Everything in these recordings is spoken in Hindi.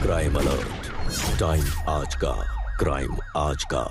क्राइम अलर्ट, टाइम आज का, क्राइम आज का।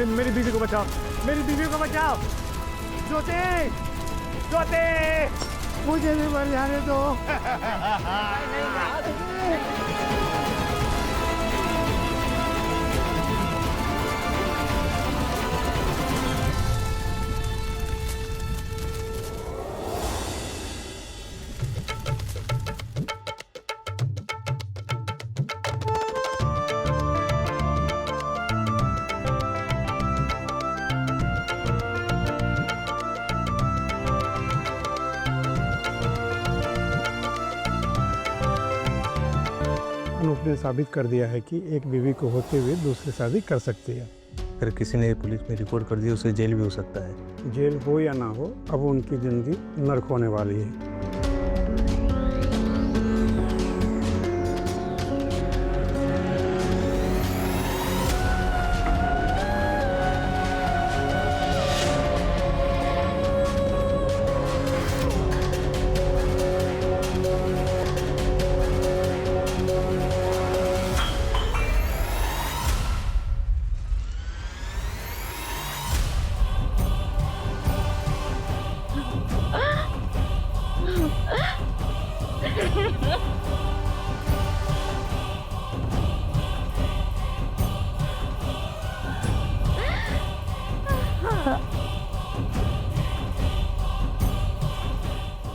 मेरी बीवी को बचाओ, मेरी बीवी को बचाओ। ज्योति, ज्योति, मुझे भी मर जाने दो। अनूप ने साबित कर दिया है कि एक बीवी को होते हुए दूसरी शादी कर सकती है। अगर किसी ने पुलिस में रिपोर्ट कर दी उसे जेल भी हो सकता है। जेल हो या ना हो, अब उनकी जिंदगी नर्क होने वाली है।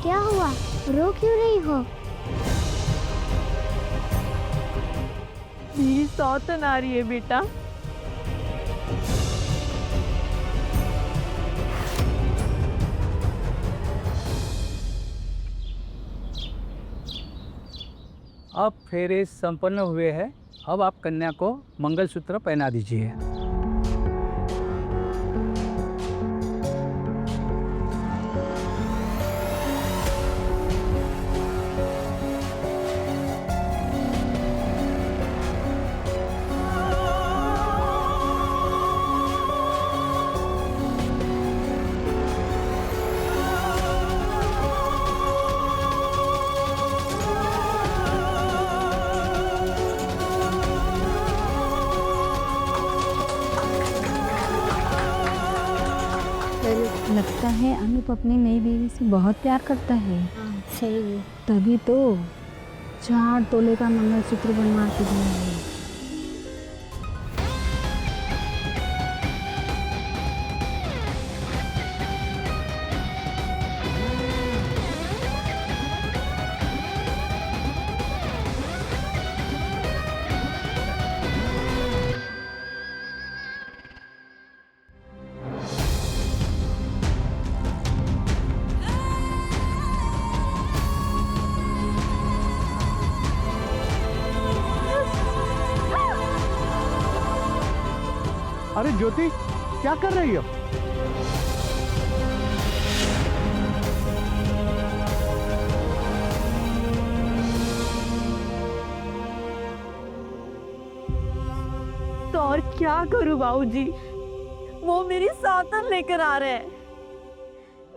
क्या हुआ? रो क्यों रही हो? मेरी सौतन आ रही है बेटा। अब फेरे संपन्न हुए हैं। अब आप कन्या को मंगलसूत्र पहना दीजिए। लगता है अनूप अपनी नई बीवी से बहुत प्यार करता है। सही। तभी तो 4 तोले का मंगलसूत्र बनवा के दिया है। अरे ज्योति, क्या कर रही हो? तो और क्या करूं बाबूजी, वो मेरी सौतन लेकर आ रहे हैं।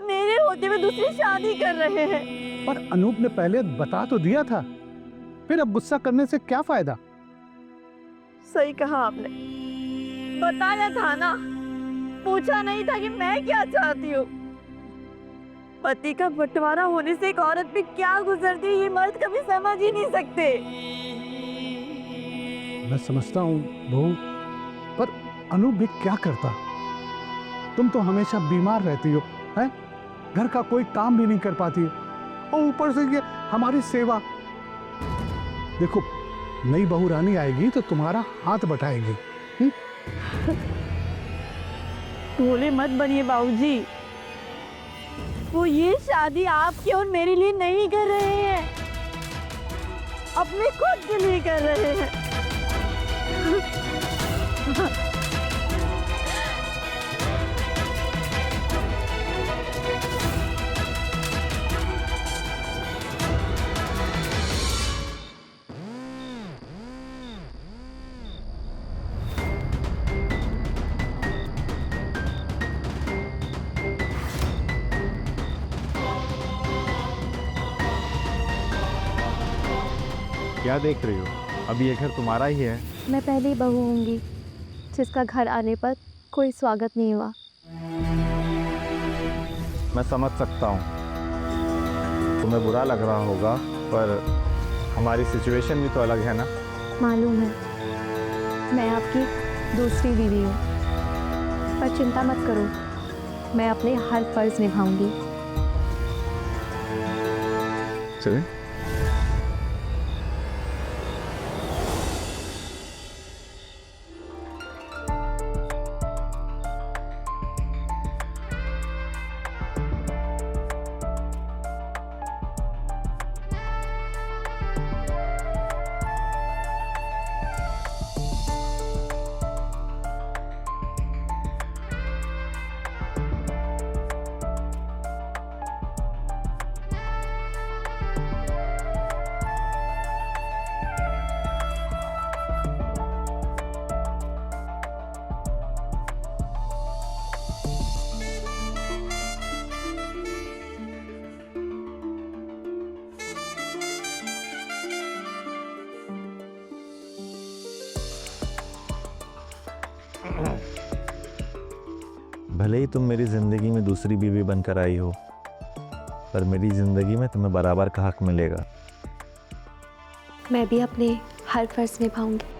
मेरे होते हुए दूसरी शादी कर रहे हैं। पर अनूप ने पहले बता तो दिया था, फिर अब गुस्सा करने से क्या फायदा? सही कहा आपने, बताया था ना, पूछा नहीं था कि मैं क्या चाहती हूँ। पति का बंटवारा होने से एक औरत पे क्या गुजरती है ये मर्द कभी समझ ही नहीं सकते। मैं समझता हूँ बहू, पर अनूप भी क्या करता? तुम तो हमेशा बीमार रहती हो, हैं? घर का कोई काम भी नहीं कर पाती, और ऊपर से ये हमारी सेवा। देखो, नई बहू रानी आएगी तो तुम्हारा हाथ बटाएगी। भोले मत बनिए बाबूजी। वो ये शादी आपकी और मेरे लिए नहीं कर रहे हैं, अपने खुद के लिए कर रहे हैं। क्या देख रही हो? अब ये घर तुम्हारा ही है। मैं पहली बहू होंगी जिसका घर आने पर कोई स्वागत नहीं हुआ। मैं समझ सकता हूँ, तुम्हें बुरा लग रहा होगा, पर हमारी सिचुएशन भी तो अलग है ना। मालूम है, मैं आपकी दूसरी बीवी हूँ, पर चिंता मत करो, मैं अपने हर फर्ज निभाऊंगी। चले। भले ही तुम मेरी ज़िंदगी में दूसरी बीवी बनकर आई हो, पर मेरी ज़िंदगी में तुम्हें बराबर का हक मिलेगा। मैं भी अपने हर फर्ज निभाऊंगी।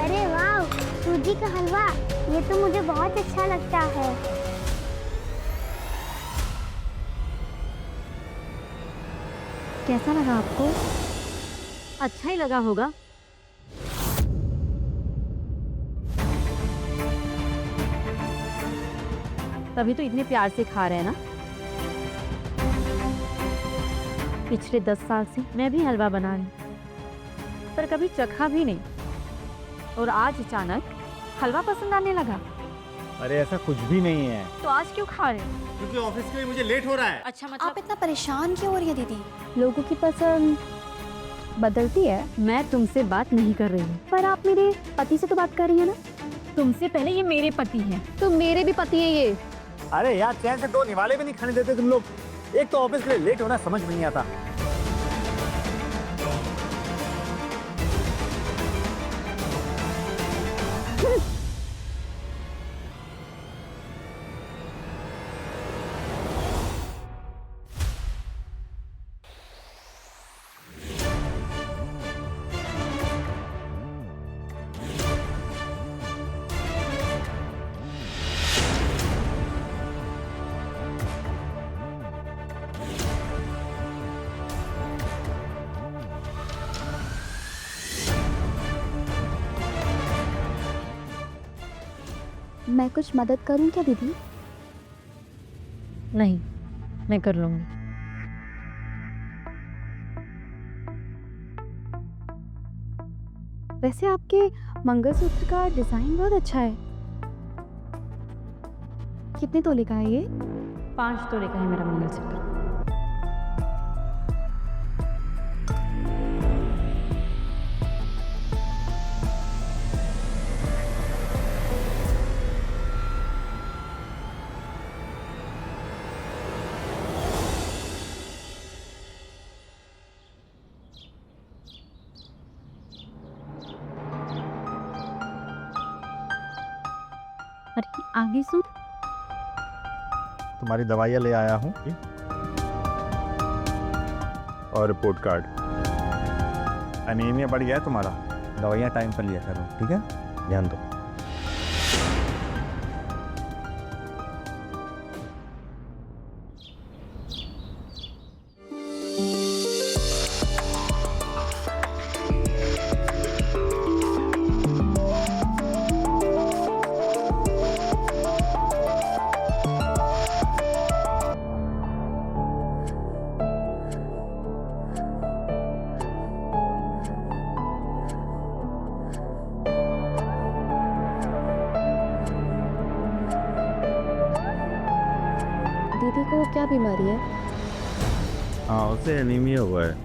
अरे वाह, सूजी का हलवा, ये तो मुझे बहुत अच्छा लगता है। कैसा लगा आपको? अच्छा ही लगा होगा। तभी तो इतने प्यार से खा रहे हैं ना। पिछले 10 साल से मैं भी हलवा बना रही, पर कभी चखा भी नहीं, और आज अचानक हलवा पसंद आने लगा। अरे ऐसा कुछ भी नहीं है। तो आज क्यों खा रहे हैं? क्योंकि ऑफिस के लिए मुझे लेट हो रहा है। अच्छा मतलब आप इतना परेशान क्यों हो रही है दीदी? लोगों की पसंद बदलती है। मैं तुमसे बात नहीं कर रही हूँ, पर आप मेरे पति से तो बात कर रही है ना? तुमसे पहले ये मेरे पति हैं। तो मेरे भी पति है ये। अरे यार, चैन से 2 निवाले भी नहीं खाने देते तुम लोग। एक तो ऑफिस के लिए लेट होना समझ में नहीं आता। मैं कुछ मदद करूं क्या दीदी? नहीं, मैं कर लूंगी। वैसे आपके मंगलसूत्र का डिजाइन बहुत अच्छा है। कितने तोले का है ये? 5 तोले का है मेरा मंगलसूत्र। अरे आगे सुन। तुम्हारी दवाइयाँ ले आया हूँ और रिपोर्ट कार्ड। एनीमिया बढ़ गया है तुम्हारा, दवाइयाँ टाइम पर लिया करो, ठीक है? ध्यान दो। दीदी को क्या बीमारी है? हाँ, उसे एनीमिया हुआ है।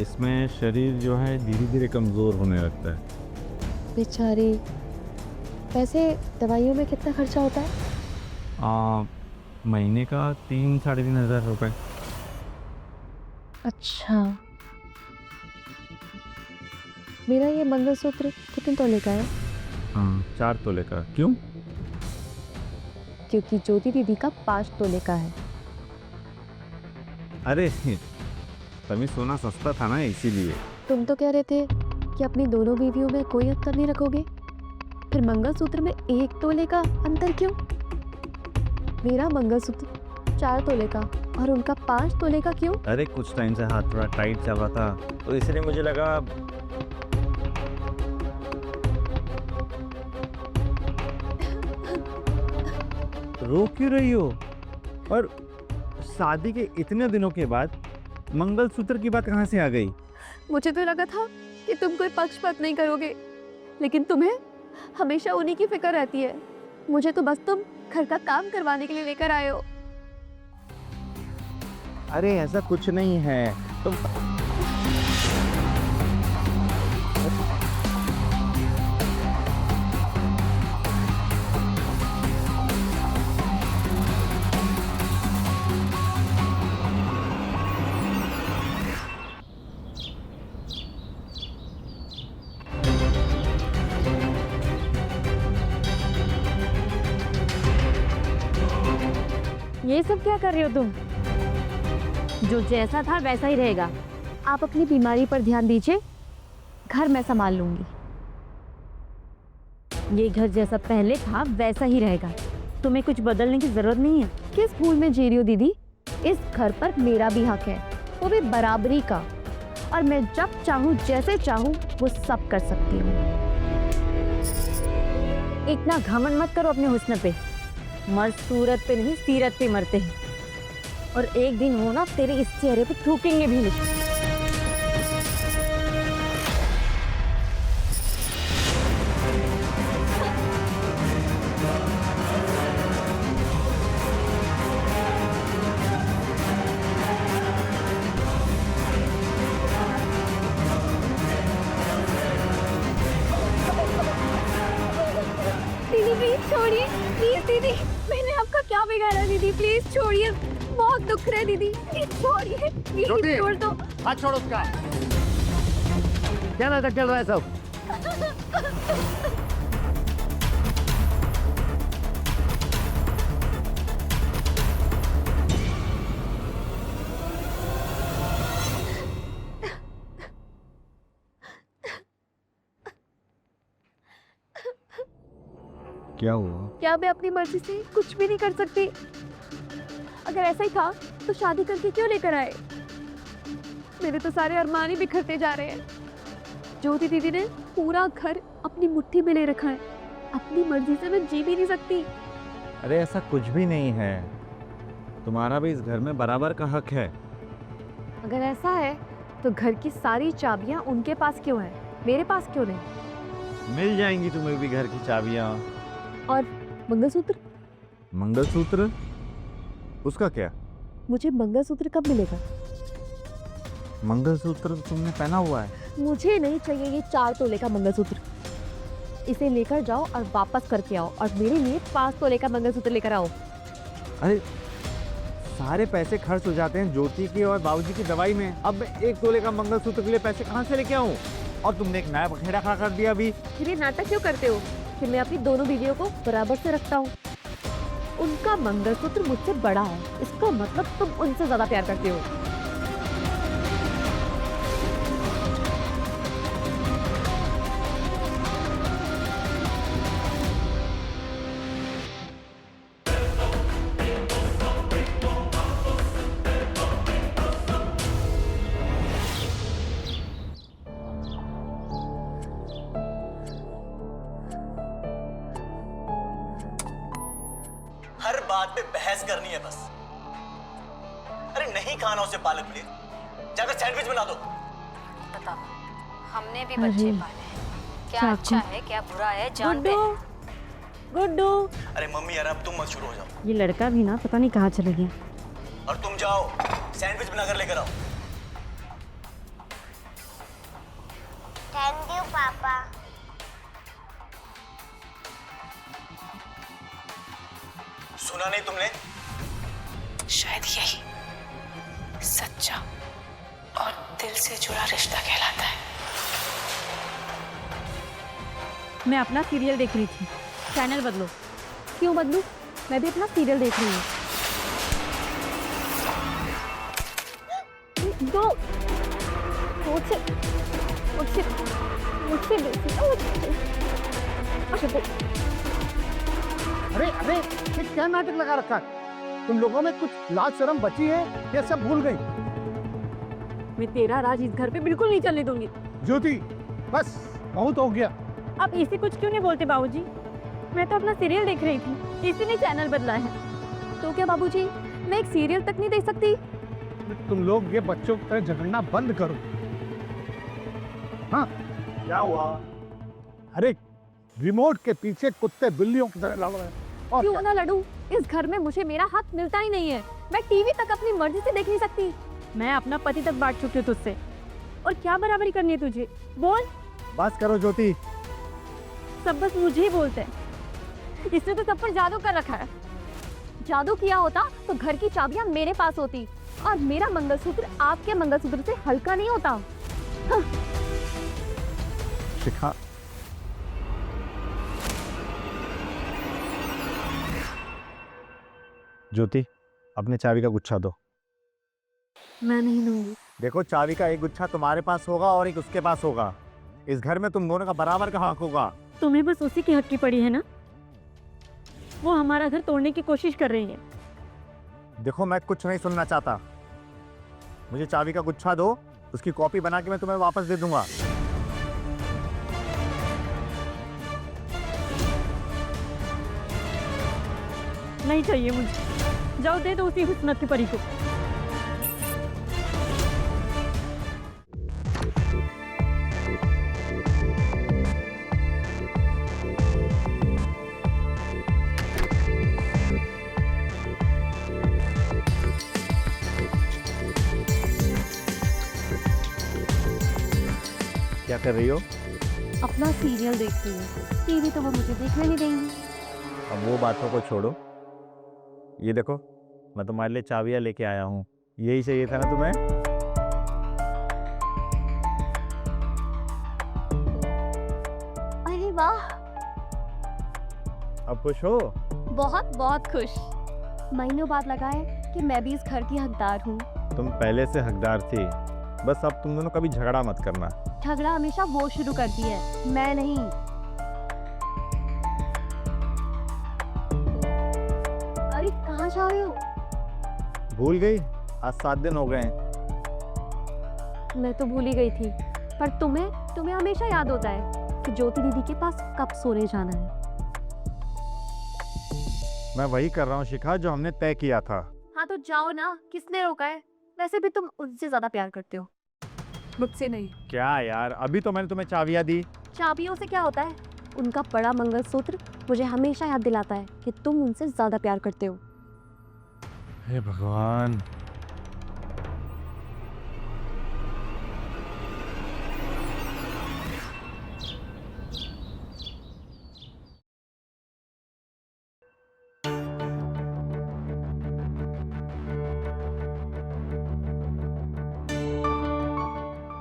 इसमें शरीर जो है धीरे धीरे कमज़ोर होने लगता है। बेचारी। वैसे दवाइयों में कितना खर्चा होता है? महीने का 3-3,500 रुपये। अच्छा। मेरा ये मंगलसूत्र कितने तोले का है? हाँ, 4 तोले का। क्यों? क्योंकि ज्योति दीदी का 5 तोले का है। अरे तभी सोना सस्ता था ना, इसीलिए। तुम तो कह रहे थे कि अपनी दोनों बीवियों में कोई अंतर नहीं रखोगे, फिर मंगलसूत्र में 1 तोले का अंतर क्यों? मेरा मंगलसूत्र 4 तोले का और उनका 5 तोले का क्यों? अरे कुछ टाइम से हाथ थोड़ा टाइट चल रहा था, तो इसलिए मुझे लगा। रो क्यों रही हो? और शादी के इतने दिनों के बाद मंगलसूत्र की बात कहाँ से आ गई? मुझे तो लगा था कि तुम कोई पक्षपात नहीं करोगे, लेकिन तुम्हें हमेशा उन्हीं की फिक्र रहती है। मुझे तो बस तुम घर का काम करवाने के लिए लेकर आए हो। अरे ऐसा कुछ नहीं है। तुम ये सब क्या कर रहे हो तुम? जो जैसा था वैसा ही रहेगा। आप अपनी बीमारी पर ध्यान दीजिए, घर मैं संभाल लूंगी। ये घर जैसा पहले था वैसा ही रहेगा, तुम्हें कुछ बदलने की जरूरत नहीं है। किस भूल में जी रही हो दीदी? इस घर पर मेरा भी हक है, वो भी बराबरी का, और मैं जब चाहूँ जैसे चाहूँ वो सब कर सकती हूँ। इतना घमंड मत करो अपने हुस्न पे। मर्द सूरत पे नहीं सीरत पे मरते हैं, और एक दिन वो ना तेरे इस चेहरे पे थूकेंगे भी नहीं। दीदी प्लीज छोड़िए, प्लीज दीदी, मैंने आपका क्या बिगाड़ा? दीदी प्लीज छोड़िए, बहुत दुख रहा है दीदी, प्लीज छोड़िए, प्लीज छोड़ दो। हाथ छोड़ो उसका। क्या नाटक चल रहा है सब? क्या हुआ? क्या मैं अपनी मर्जी से कुछ भी नहीं कर सकती? अगर ऐसा ही था तो शादी करके क्यों लेकर आए? मेरे तो सारे अरमान ही बिखरते जा रहे हैं। ज्योति दीदी ने पूरा घर अपनी मुट्ठी में ले रखा है, अपनी मर्जी से मैं जी भी नहीं सकती। अरे ऐसा कुछ भी नहीं है, तुम्हारा भी इस घर में बराबर का हक है। अगर ऐसा है तो घर की सारी चाबियां उनके पास क्यों है, मेरे पास क्यों नहीं? मिल जाएंगी तुम्हें भी घर की चाबियाँ। और मंगलसूत्र? मंगलसूत्र? उसका क्या? मुझे मंगलसूत्र कब मिलेगा? मंगलसूत्र तुमने पहना हुआ है। मुझे नहीं चाहिए ये 4 तोले का मंगलसूत्र। इसे लेकर जाओ और वापस करके आओ, और मेरे लिए 5 तोले का मंगलसूत्र लेकर आओ। अरे सारे पैसे खर्च हो जाते हैं ज्योति की और बाबूजी की दवाई में, अब मैं 1 तोले का मंगलसूत्र के लिए पैसे कहाँ से लेके आऊँ? और तुमने एक नया बखेड़ा खड़ा कर दिया अभी। फिर ये नाटक क्यों करते हो? कि मैं अपनी दोनों बीवियों को बराबर से रखता हूँ। उनका मंगलसूत्र मुझसे बड़ा है, इसका मतलब तुम उनसे ज्यादा प्यार करते हो। हर बात पे बहस करनी है बस। अरे नहीं खाना उसे पालक पनीर, जाकर सैंडविच बना दो। बताओ, हमने भी बच्चे पाले हैं, क्या अच्छा है क्या बुरा है जानते हैं। गुड्डू, अरे मम्मी यार अब तुम मत शुरू हो जाओ। ये लड़का भी ना पता नहीं कहाँ चले गया। और तुम जाओ सैंडविच बनाकर लेकर आओ। थैंक यू पापा। सुना नहीं तुमने? शायद यही सच्चा और दिल से जुड़ा रिश्ता कहलाता है। मैं अपना सीरियल देख रही थी, चैनल बदलो। क्यों बदलूं? मैं भी अपना सीरियल देख रही हूँ। दो मुझसे मुझसे मुझसे अरे अरे ये क्या नाटक लगा रखा है? तुम लोगों में कुछ लाज शर्म बची है या सब भूल गई? मैं तेरा राज इस घर पे बिल्कुल नहीं चलने दूंगी। ज्योति बस बहुत हो गया। आप इसे कुछ क्यों नहीं बोलते बाबूजी? मैं तो अपना सीरियल देख रही थी, इसी ने चैनल बदला है। तो क्या बाबूजी, मैं एक सीरियल तक नहीं देख सकती? तुम लोग ये बच्चों की तरह झगड़ना बंद करो। हाँ क्या हुआ? अरे रिमोट के पीछे कुत्ते बिल्लियों की तरह लड़ रहे हैं। और क्यों ना लड़ूं? इस घर में मुझे मेरा हक मिलता ही नहीं है। मैं टीवी तक अपनी मर्जी से देख नहीं सकती। मैं अपना पति तक बांट चुकी हूँ तुझसे, और क्या बराबरी करनी है तुझे? बोल। बस करो ज्योति। सब बस मुझे ही बोलते हैं। इसने तो सब पर जादू कर रखा है। जादू किया होता तो घर की चाबियां मेरे पास होती, और मेरा मंगलसूत्र आपके मंगलसूत्र से हल्का नहीं होता। हाँ। शिखा, ज्योति अपने चाबी का गुच्छा दो। मैं नहीं दूंगी। देखो चाबी का एक गुच्छा तुम्हारे पास होगा और एक उसके पास होगा। इस घर में तुम दोनों का बराबर का हक होगा। तुम्हें बस उसी की हक की पड़ी है ना? वो हमारा घर तोड़ने की कोशिश कर रही है। देखो मैं कुछ नहीं सुनना चाहता। मुझे चाबी का गुच्छा दो, उसकी कॉपी बना के मैं तुम्हें वापस दे दूंगा। नहीं चाहिए मुझे। जाओ दे दो उसी हुस्न की परी को। क्या कर रही हो? अपना सीरियल देखती हूँ। टीवी तो वो मुझे देखने नहीं देंगी। अब वो बातों को छोड़ो, ये देखो मैं तुम्हारे लिए चाबियां लेके आया हूँ। यही चाहिए था ना तुम्हें? अरे वाह, अब खुश हो? बहुत बहुत खुश। महीनों बाद लगा है कि मैं भी इस घर की हकदार हूँ। तुम पहले से हकदार थी, बस अब तुम दोनों कभी झगड़ा मत करना। झगड़ा हमेशा वो शुरू करती है, मैं नहीं। अरे कहाँ जा रहे हो? भूल गई? आज 7 दिन हो गए हैं। मैं तो भूल ही गई थी, पर तुम्हें हमेशा याद होता है कि ज्योति दीदी के पास कब सोने जाना है। मैं वही कर रहा हूँ शिखा जो हमने तय किया था। हाँ तो जाओ ना, किसने रोका है? वैसे भी तुम उनसे ज्यादा प्यार करते हो, मुझसे नहीं। क्या यार, अभी तो मैंने तुम्हें चाबियां दी। चाबियों से क्या होता है? उनका बड़ा मंगलसूत्र मुझे हमेशा याद दिलाता है कि तुम उनसे ज्यादा प्यार करते हो। हे भगवान।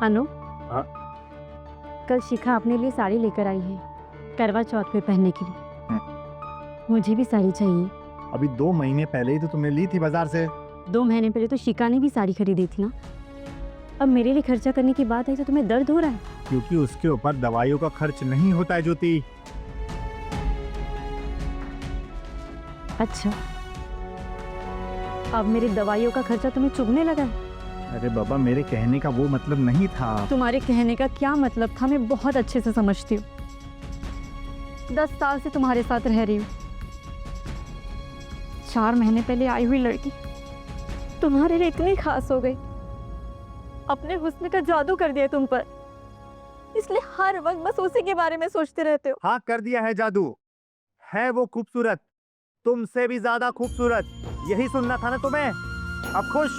अनु, हाँ? कल शिखा अपने लिए साड़ी लेकर आई है। करवा चौथ पे पहनने के लिए। मुझे भी साड़ी चाहिए। अभी 2 महीने पहले ही तो तुमने ली थी बाजार से। 2 महीने पहले तो शिका ने भी साड़ी खरीदी थी ना। अब मेरे लिए खर्चा करने की बात है तो तुम्हें दर्द हो रहा है? क्योंकि उसके ऊपर दवाइयों का खर्च नहीं होता है ज्योति। अच्छा, अब मेरी दवाइयों का खर्चा तुम्हें चुभने लगा है? अरे बाबा, मेरे कहने का वो मतलब नहीं था। तुम्हारे कहने का क्या मतलब था मैं बहुत अच्छे से समझती हूँ। 10 साल से तुम्हारे साथ रह रही हूँ। 4 महीने पहले आई हुई लड़की तुम्हारे लिए इतनी खास हो गई, अपने हुस्न का जादू कर दिया तुम पर, इसलिए हर वक्त बस उसी के बारे में सोचते रहते हो। हाँ, कर दिया है जादू। है वो खूबसूरत, तुमसे भी ज्यादा खूबसूरत। यही सुनना था ना तुम्हें? अब खुश?